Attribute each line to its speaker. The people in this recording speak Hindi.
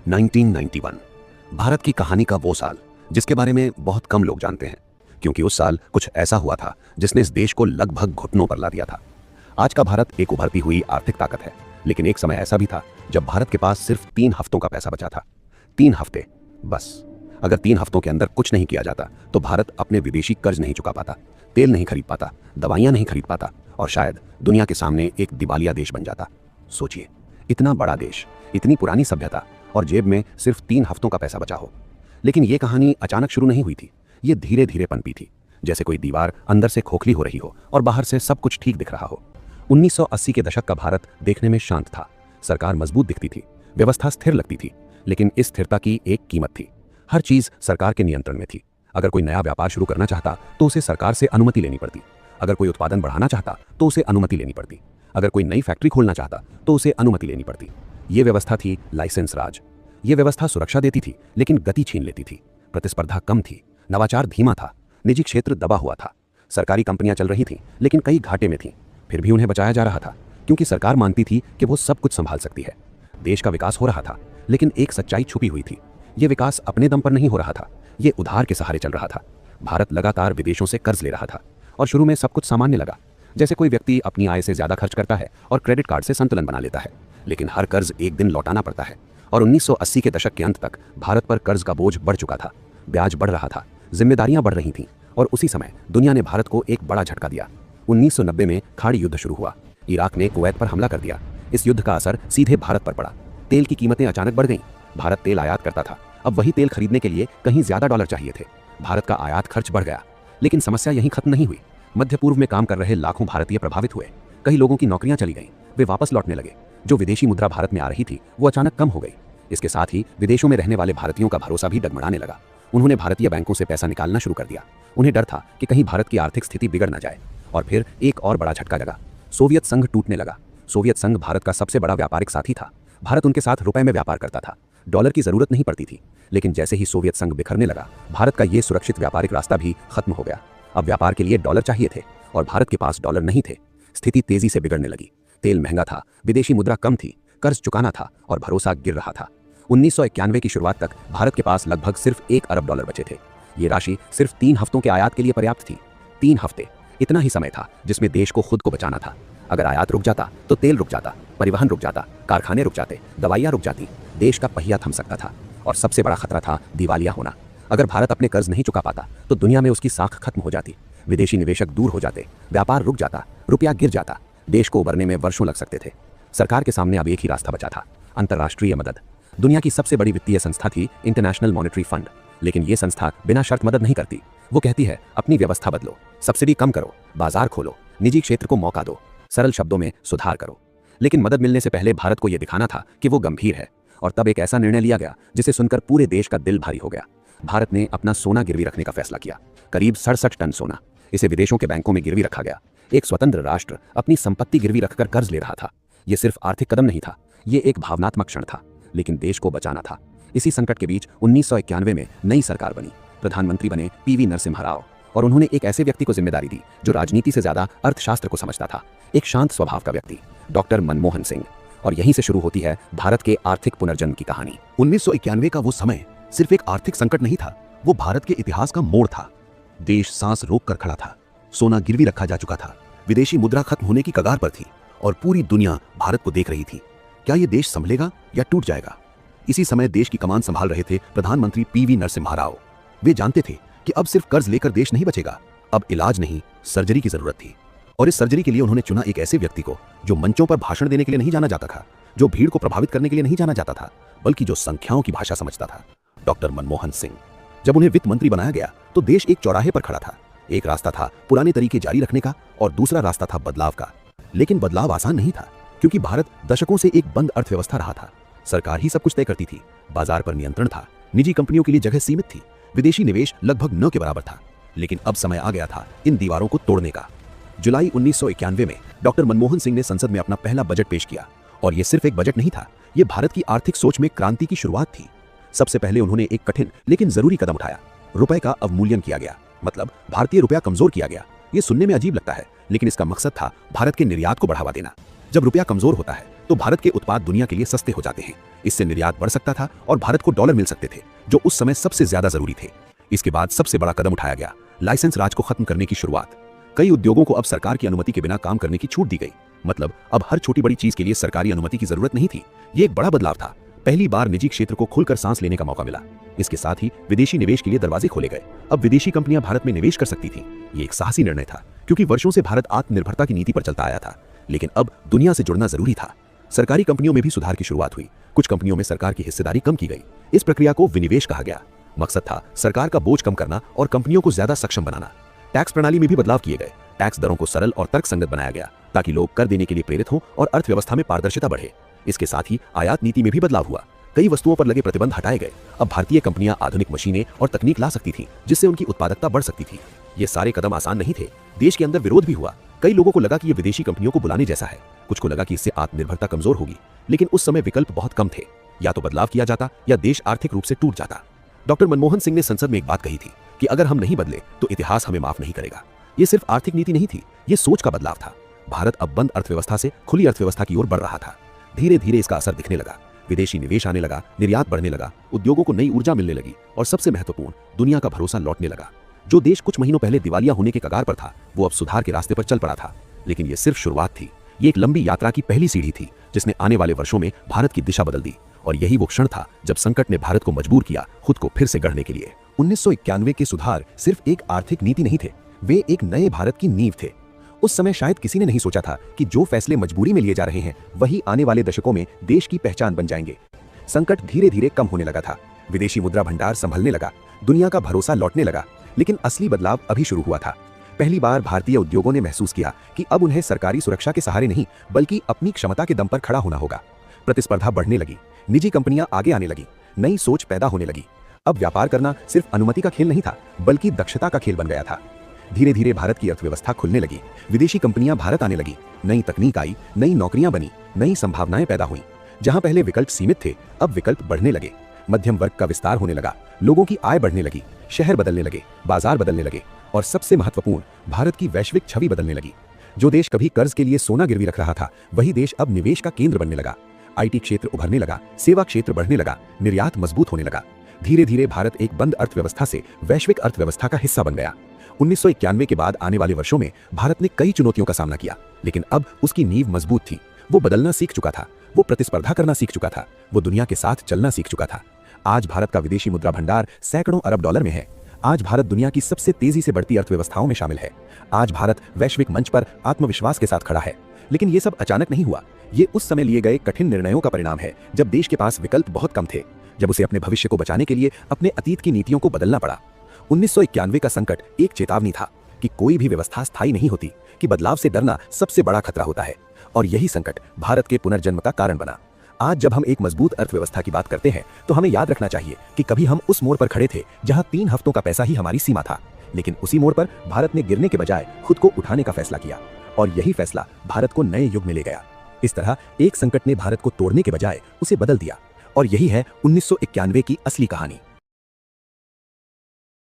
Speaker 1: 1991 भारत की कहानी का वो साल जिसके बारे में बहुत कम लोग जानते हैं, क्योंकि उस साल कुछ ऐसा हुआ था जिसने इस देश को लगभग घुटनों पर ला दिया था। आज का भारत एक उभरती हुई आर्थिक ताकत है, लेकिन एक समय ऐसा भी था जब भारत के पास सिर्फ 3 हफ्तों का पैसा बचा था। 3 हफ्ते बस। अगर 3 हफ्तों के अंदर कुछ नहीं किया जाता तो भारत अपने विदेशी कर्ज नहीं चुका पाता, तेल नहीं खरीद पाता, दवाइयां नहीं खरीद पाता और शायद दुनिया के सामने एक दिवालिया देश बन जाता। सोचिए, इतना बड़ा देश, इतनी पुरानी सभ्यता और जेब में सिर्फ 3 हफ्तों का पैसा बचा हो। लेकिन ये कहानी अचानक शुरू नहीं हुई थी, ये धीरे धीरे पनपी थी, जैसे कोई दीवार अंदर से खोखली हो रही हो और बाहर से सब कुछ ठीक दिख रहा हो। 1980 के दशक का भारत देखने में शांत था, सरकार मजबूत दिखती थी, व्यवस्था स्थिर लगती थी, लेकिन इस स्थिरता की एक कीमत थी। हर चीज सरकार के नियंत्रण में थी। अगर कोई नया व्यापार शुरू करना चाहता तो उसे सरकार से अनुमति लेनी पड़ती। अगर कोई उत्पादन बढ़ाना चाहता तो उसे अनुमति लेनी पड़ती। अगर कोई नई फैक्ट्री खोलना चाहता तो उसे अनुमति लेनी पड़ती। ये व्यवस्था थी लाइसेंस राज। ये व्यवस्था सुरक्षा देती थी, लेकिन गति छीन लेती थी। प्रतिस्पर्धा कम थी, नवाचार धीमा था, निजी क्षेत्र दबा हुआ था। सरकारी कंपनियां चल रही थीं, लेकिन कई घाटे में थीं। फिर भी उन्हें बचाया जा रहा था, क्योंकि सरकार मानती थी कि वो सब कुछ संभाल सकती है। देश का विकास हो रहा था, लेकिन एक सच्चाई छुपी हुई थी। ये विकास अपने दम पर नहीं हो रहा था, ये उधार के सहारे चल रहा था। भारत लगातार विदेशों से कर्ज ले रहा था और शुरू में सब कुछ सामान्य लगा, जैसे कोई व्यक्ति अपनी आय से ज्यादा खर्च करता है और क्रेडिट कार्ड से संतुलन बना लेता है। लेकिन हर कर्ज एक दिन लौटाना पड़ता है और 1980 के दशक के अंत तक भारत पर कर्ज का बोझ बढ़ चुका था। ब्याज बढ़ रहा था, जिम्मेदारियां बढ़ रही थीं और उसी समय दुनिया ने भारत को एक बड़ा झटका दिया। 1990 में खाड़ी युद्ध शुरू हुआ। इराक ने कुवैत पर हमला कर दिया। इस युद्ध का असर सीधे भारत पर पड़ा। तेल की कीमतें अचानक बढ़ गईं। भारत तेल आयात करता था, अब वही तेल खरीदने के लिए कहीं ज्यादा डॉलर चाहिए थे। भारत का आयात खर्च बढ़ गया। लेकिन समस्या यहीं खत्म नहीं हुई। मध्य पूर्व में काम कर रहे लाखों भारतीय प्रभावित हुए। कई लोगों की नौकरियां चली गईं, वे वापस लौटने लगे। जो विदेशी मुद्रा भारत में आ रही थी वो अचानक कम हो गई। इसके साथ ही विदेशों में रहने वाले भारतीयों का भरोसा भी डगमगाने लगा। उन्होंने भारतीय बैंकों से पैसा निकालना शुरू कर दिया। उन्हें डर था कि कहीं भारत की आर्थिक स्थिति बिगड़ न जाए। और फिर एक और बड़ा झटका लगा। सोवियत संघ टूटने लगा। सोवियत संघ भारत का सबसे बड़ा व्यापारिक साथी था। भारत उनके साथ रुपए में व्यापार करता था, डॉलर की जरूरत नहीं पड़ती थी। लेकिन जैसे ही सोवियत संघ बिखरने लगा, भारत का ये सुरक्षित व्यापारिक रास्ता भी खत्म हो गया। अब व्यापार के लिए डॉलर चाहिए थे और भारत के पास डॉलर नहीं थे। स्थिति तेजी से बिगड़ने लगी। तेल महंगा था, विदेशी मुद्रा कम थी, कर्ज चुकाना था और भरोसा गिर रहा था। 1991 की शुरुआत तक भारत के पास लगभग सिर्फ 1 अरब डॉलर बचे थे। ये राशि सिर्फ 3 हफ्तों के आयात के लिए पर्याप्त थी। 3 हफ्ते, इतना ही समय था जिसमें देश को खुद को बचाना था। अगर आयात रुक जाता तो तेल रुक जाता, परिवहन रुक जाता, कारखाने रुक जाते, दवाइयां रुक जाती, देश का पहिया थम सकता था। और सबसे बड़ा खतरा था दिवालिया होना। अगर भारत अपने कर्ज नहीं चुका पाता तो दुनिया में उसकी साख खत्म हो जाती, विदेशी निवेशक दूर हो जाते, व्यापार रुक जाता, रुपया गिर जाता, देश को उबरने में वर्षों लग सकते थे। सरकार के सामने अब एक ही रास्ता बचा था, अंतर्राष्ट्रीय मदद। दुनिया की सबसे बड़ी वित्तीय संस्था थी इंटरनेशनल मॉनेटरी फंड। लेकिन ये संस्था बिना शर्त मदद नहीं करती। वो कहती है, अपनी व्यवस्था बदलो, सब्सिडी कम करो, बाजार खोलो, निजी क्षेत्र को मौका दो, सरल शब्दों में सुधार करो। लेकिन मदद मिलने से पहले भारत को यह दिखाना था कि वो गंभीर है। और तब एक ऐसा निर्णय लिया गया जिसे सुनकर पूरे देश का दिल भारी हो गया। भारत ने अपना सोना गिरवी रखने का फैसला किया। करीब 67 टन सोना। इसे विदेशों के बैंकों में गिरवी रखा गया। एक स्वतंत्र राष्ट्र अपनी संपत्ति गिरवी रखकर कर्ज ले रहा था। यह सिर्फ आर्थिक कदम नहीं था, ये एक भावनात्मक क्षण था, लेकिन देश को बचाना था। इसी संकट के बीच 1991 में नई सरकार बनी। प्रधानमंत्री बने पीवी नरसिम्हा राव और उन्होंने एक ऐसे व्यक्ति को जिम्मेदारी दी जो राजनीति से ज्यादा अर्थशास्त्र को समझता था। एक शांत स्वभाव का व्यक्ति, डॉक्टर मनमोहन सिंह। और यहीं से शुरू होती है भारत के आर्थिक पुनर्जन्म की कहानी।
Speaker 2: 1991 का वो समय सिर्फ एक आर्थिक संकट नहीं था, वो भारत के इतिहास का मोड़ था। देश सांस रोक कर खड़ा था। सोना गिरवी रखा जा चुका था, विदेशी मुद्रा खत्म होने की कगार पर थी और पूरी दुनिया भारत को देख रही थी। क्या ये देश संभलेगा या टूट जाएगा? इसी समय देश की कमान संभाल रहे थे प्रधानमंत्री पीवी नरसिम्हा राव। वे जानते थे कि अब सिर्फ कर्ज लेकर देश नहीं बचेगा, अब इलाज नहीं, सर्जरी की जरूरत थी। और इस सर्जरी के लिए उन्होंने चुना एक ऐसे व्यक्ति को जो मंचों पर भाषण देने के लिए नहीं जाना जाता था, जो भीड़ को प्रभावित करने के लिए नहीं जाना जाता था, बल्कि जो संख्याओं की भाषा समझता था, डॉक्टर मनमोहन सिंह। जब उन्हें वित्त मंत्री बनाया गया तो देश एक चौराहे पर खड़ा था। एक रास्ता था पुराने तरीके जारी रखने का और दूसरा रास्ता था बदलाव का। लेकिन बदलाव आसान नहीं था, क्योंकि भारत दशकों से एक बंद अर्थव्यवस्था रहा था। सरकार ही सब कुछ तय करती थी, बाजार पर नियंत्रण था, निजी कंपनियों के लिए जगह सीमित थी, विदेशी निवेश लगभग न के बराबर था। लेकिन अब समय आ गया था इन दीवारों को तोड़ने का। जुलाई 1991 में डॉक्टर मनमोहन सिंह ने संसद में अपना पहला बजट पेश किया। और यह सिर्फ एक बजट नहीं था, यह भारत की आर्थिक सोच में क्रांति की शुरुआत थी। सबसे पहले उन्होंने एक कठिन लेकिन जरूरी कदम उठाया। रुपए का अवमूल्यन किया गया, मतलब भारतीय रुपया कमजोर किया गया। यह सुनने में अजीब लगता है, लेकिन इसका मकसद था भारत के निर्यात को बढ़ावा देना। जब रुपया कमजोर होता है तो भारत के उत्पाद दुनिया के लिए सस्ते हो जाते हैं। इससे निर्यात बढ़ सकता था और भारत को डॉलर मिल सकते थे, जो उस समय सबसे ज्यादा जरूरी थे। इसके बाद सबसे बड़ा कदम उठाया गया, लाइसेंस राज को खत्म करने की शुरुआत। कई उद्योगों को अब सरकार की अनुमति के बिना काम करने की छूट दी गई। मतलब अब हर छोटी बड़ी चीज के लिए सरकारी अनुमति की जरूरत नहीं थी। ये एक बड़ा बदलाव था। पहली बार निजी क्षेत्र को खुलकर सांस लेने का मौका मिला। इसके साथ ही विदेशी निवेश के लिए दरवाजे खोले गए। अब विदेशी कंपनियां भारत में निवेश कर सकती थीं। ये एक साहसी निर्णय था, क्योंकि वर्षों से भारत आत्मनिर्भरता की नीति पर चलता आया था। लेकिन अब दुनिया से जुड़ना जरूरी था। सरकारी कंपनियों में भी सुधार की शुरुआत हुई। कुछ कंपनियों में सरकार की हिस्सेदारी कम की गई। इस प्रक्रिया को विनिवेश कहा गया। मकसद था सरकार का बोझ कम करना और कंपनियों को ज्यादा सक्षम बनाना। टैक्स प्रणाली में भी बदलाव किए गए। टैक्स दरों को सरल और तर्कसंगत बनाया गया, ताकि लोग कर देने के लिए प्रेरित हों और अर्थव्यवस्था में पारदर्शिता बढ़े। इसके साथ ही आयात नीति में भी बदलाव हुआ। कई वस्तुओं पर लगे प्रतिबंध हटाए गए। अब भारतीय कंपनियां आधुनिक मशीनें और तकनीक ला सकती थीं, जिससे उनकी उत्पादकता बढ़ सकती थी। ये सारे कदम आसान नहीं थे। देश के अंदर विरोध भी हुआ। कई लोगों को लगा कि ये विदेशी कंपनियों को बुलाने जैसा है। कुछ को लगा कि इससे आत्मनिर्भरता कमजोर होगी। लेकिन उस समय विकल्प बहुत कम थे। या तो बदलाव किया जाता या देश आर्थिक रूप से टूट जाता। डॉक्टर मनमोहन सिंह ने संसद में एक बात कही थी कि अगर हम नहीं बदले तो इतिहास हमें माफ नहीं करेगा। ये सिर्फ आर्थिक नीति नहीं थी, ये सोच का बदलाव था। भारत अब बंद अर्थव्यवस्था से खुली अर्थव्यवस्था की ओर बढ़ रहा था। धीरे धीरे इसका असर दिखने लगा। विदेशी निवेश आने लगा, निर्यात बढ़ने लगा, उद्योगों को नई ऊर्जा मिलने लगी और सबसे महत्वपूर्ण, दुनिया का भरोसा लौटने लगा। जो देश कुछ महीनों पहले दिवालिया होने के कगार पर था, वो अब सुधार के रास्ते पर चल पड़ा था। लेकिन ये सिर्फ शुरुआत थी। ये एक लंबी यात्रा की पहली सीढ़ी थी, जिसने आने वाले वर्षों में भारत की दिशा बदल दी। और यही वो क्षण था जब संकट ने भारत को मजबूर किया खुद को फिर से गढ़ने के लिए। 1991 के सुधार सिर्फ एक आर्थिक नीति नहीं थे, वे एक नए भारत की नींव थे। उस समय शायद किसी ने नहीं सोचा था कि जो फैसले मजबूरी में लिए जा रहे हैं, वही आने वाले दशकों में देश की पहचान बन जाएंगे। संकट धीरे धीरे कम होने लगा था। विदेशी मुद्रा भंडार संभलने लगा, दुनिया का भरोसा लौटने लगा। लेकिन असली बदलाव अभी शुरू हुआ था। पहली बार भारतीय उद्योगों ने महसूस किया कि अब उन्हें सरकारी सुरक्षा के सहारे नहीं, बल्कि अपनी क्षमता के दम पर खड़ा होना होगा। प्रतिस्पर्धा बढ़ने लगी, निजी कंपनियां आगे आने लगी, नई सोच पैदा होने लगी। अब व्यापार करना सिर्फ अनुमति का खेल नहीं था, बल्कि दक्षता का खेल बन गया था। धीरे धीरे भारत की अर्थव्यवस्था खुलने लगी, विदेशी कंपनियां भारत आने लगी, नई तकनीक आई, नई नौकरियां बनी, नई संभावनाएं पैदा हुई। जहां पहले विकल्प सीमित थे, अब विकल्प बढ़ने लगे। मध्यम वर्ग का विस्तार होने लगा, लोगों की आय बढ़ने लगी, शहर बदलने लगे, बाजार बदलने लगे और सबसे महत्वपूर्ण, भारत की वैश्विक छवि बदलने लगी। जो देश कभी कर्ज के लिए सोना गिरवी रख रहा था, वही देश अब निवेश का केंद्र बनने लगा। आईटी क्षेत्र उभरने लगा, सेवा क्षेत्र बढ़ने लगा, निर्यात मजबूत होने लगा। धीरे धीरे भारत एक बंद अर्थव्यवस्था से वैश्विक अर्थव्यवस्था का हिस्सा बन गया। 1991 के बाद आने वाले वर्षों में भारत ने कई चुनौतियों का सामना किया, लेकिन अब उसकी नींव मजबूत थी। वो बदलना सीख चुका था, वो प्रतिस्पर्धा करना सीख चुका था, वो दुनिया के साथ चलना सीख चुका था। आज भारत का विदेशी मुद्रा भंडार सैकड़ों अरब डॉलर में है। आज भारत दुनिया की सबसे तेजी से बढ़ती अर्थव्यवस्थाओं में शामिल है। आज भारत वैश्विक मंच पर आत्मविश्वास के साथ खड़ा है। लेकिन ये सब अचानक नहीं हुआ। ये उस समय लिए गए कठिन निर्णयों का परिणाम है, जब देश के पास विकल्प बहुत कम थे, जब उसे अपने भविष्य को बचाने के लिए अपने अतीत की नीतियों को बदलना पड़ा। 1991 का संकट एक चेतावनी था कि कोई भी व्यवस्था स्थायी नहीं होती, कि बदलाव से डरना सबसे बड़ा खतरा होता है। और यही संकट भारत के पुनर्जन्म का कारण बना। आज जब हम एक मजबूत अर्थव्यवस्था की बात करते हैं, तो हमें याद रखना चाहिए कि कभी हम उस मोड़ पर खड़े थे जहां 3 हफ्तों का पैसा ही हमारी सीमा था। लेकिन उसी मोड़ पर भारत ने गिरने के बजाय खुद को उठाने का फैसला किया, और यही फैसला भारत को नए युग में ले गया। इस तरह एक संकट ने भारत को तोड़ने के बजाय उसे बदल दिया, और यही है 1991 की असली कहानी।